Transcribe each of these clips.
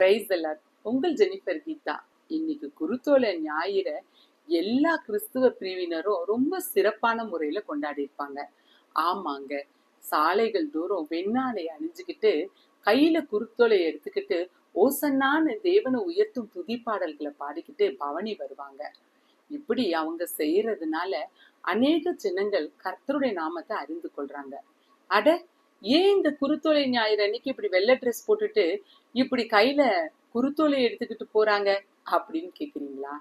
Praise the Lord. உங்கள் Jennifer Geetha. இன்னைக்கு குருத்தோலை ஞாயிறை எல்லா கிறிஸ்துவ பிரிவினரும் ரொம்ப சிறப்பான முறையில கொண்டாடி இருப்பாங்க. ஆமாங்க, சாலைகள் தூரம் வெண்ணாடை அணிஞ்சுக்கிட்டு கையில குருத்தோலை எடுத்துக்கிட்டு ஓசன்னான்னு தேவனை உயர்த்தும் துதி பாடல்களை பாடிக்கிட்டு பவனி வருவாங்க. இப்படி அவங்க செய்யறதுனால அநேக ஜனங்கள் கர்த்தருடைய நாமத்தை அறிந்து கொள்றாங்க. அட, ஏன் இந்த குருத்தோலை ஞாயிறு அன்னைக்கு இப்படி வெள்ளை ட்ரெஸ் போட்டுட்டு இப்படி கையில குருத்தோலை எடுத்துக்கிட்டு போறாங்க அப்படின்னு கேக்குறீங்களா?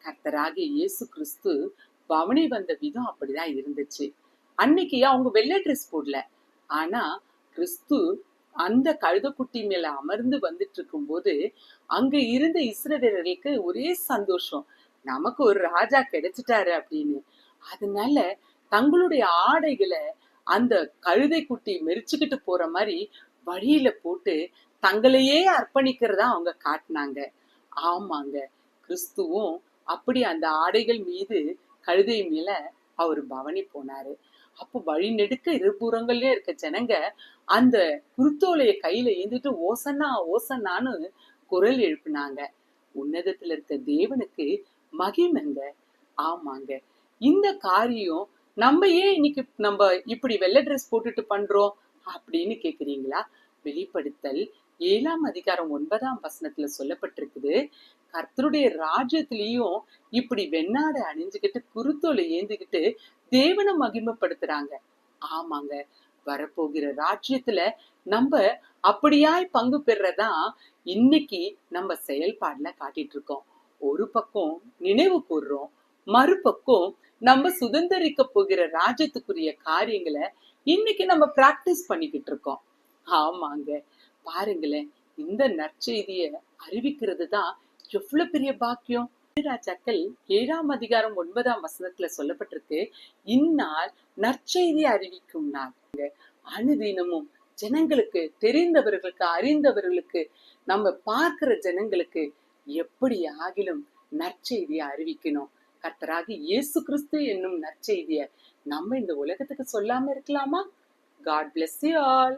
கர்த்தராகிய இயேசு கிறிஸ்து பவனி வந்த விதம் அப்படிதான் இருந்துச்சு. அன்னைக்கு அவங்க வெள்ளை ட்ரெஸ் போடல. ஆனா கிறிஸ்து அந்த கழுதைக்குட்டி மேல அமர்ந்து வந்துட்டு இருக்கும் போது அங்க இருந்த இஸ்ரவேலர்களுக்கு ஒரே சந்தோஷம், நமக்கு ஒரு ராஜா கிடைச்சிட்டாரு அப்படின்னு. அதனால தங்களுடைய ஆடைகளை அந்த கழுதை குட்டி மெரிச்சுக்கிட்டு போற மாதிரி வழியில போட்டு தங்களையே அர்ப்பணிக்கிறதா அவங்க காட்டினாங்க. ஆமாங்க, கிறிஸ்துவும் அப்படி அந்த ஆடைகள் மீது கழுதை மேல அவர் பவனி போனாரு. அப்போ வழி நெடுக்க இருபுறங்கள்லயே இருக்க ஜனங்க அந்த குருத்தோலைய கையில ஏந்திட்டு ஓசன்னா ஓசன்னான்னு குரல் எழுப்பினாங்க. உன்னதத்துல இருக்க தேவனுக்கு மகிமைங்க. ஆமாங்க, இந்த காரியம் நம்ம ஏன் இன்னைக்கு நம்ம இப்படி வெள்ளை ட்ரெஸ் போட்டுட்டு பண்றோம் அப்படின்னு கேக்குறீங்களா? வெளிப்படுத்தல் 7ஆம் அதிகாரம் 9ஆம் வசனத்துல சொல்லப்பட்டிருக்குது, கர்த்தருடைய ராஜ்யத்திலையும் இப்படி வெண்ணாடை அணிஞ்சுக்கிட்டு குருத்தோலை ஏந்திக்கிட்டு தேவனை மகிமைப்படுத்துறாங்க. ஆமாங்க, வரப்போகிற ராஜ்யத்துல நம்ம அப்படியாய் பங்கு பெறதான் இன்னைக்கு நம்ம செயல்பாடுல காட்டிட்டு இருக்கோம். ஒரு பக்கம் நினைவு கூர்றோம், மறுபக்கம் நம்ம சுதந்திரிக்க போகிற ராஜ்யத்துக்குரிய காரியங்களை இன்னைக்கு நம்ம பிராக்டிஸ் பண்ணிக்கிட்டு இருக்கோம். ஆமாங்க, பாருங்களேன், இந்த நற்செய்திய அறிவிக்கிறது தான் எவ்வளவு பெரிய பாக்கியம். ராஜாக்கள் 7ஆம் அதிகாரம் 9ஆம் வசனத்துல சொல்லப்பட்டிருக்கு, இந்நாள் நற்செய்தி அறிவிக்கும் நாள். அனுதினமும் ஜனங்களுக்கு, தெரிந்தவர்களுக்கு, அறிந்தவர்களுக்கு, நம்ம பார்க்கிற ஜனங்களுக்கு எப்படி ஆகிலும் நற்செய்தியை அறிவிக்கணும். கர்த்தராகி இயேசு கிறிஸ்து என்னும் நற்செய்திய நம்ம இந்த உலகத்துக்கு சொல்லாம இருக்கலாமா? God bless you all.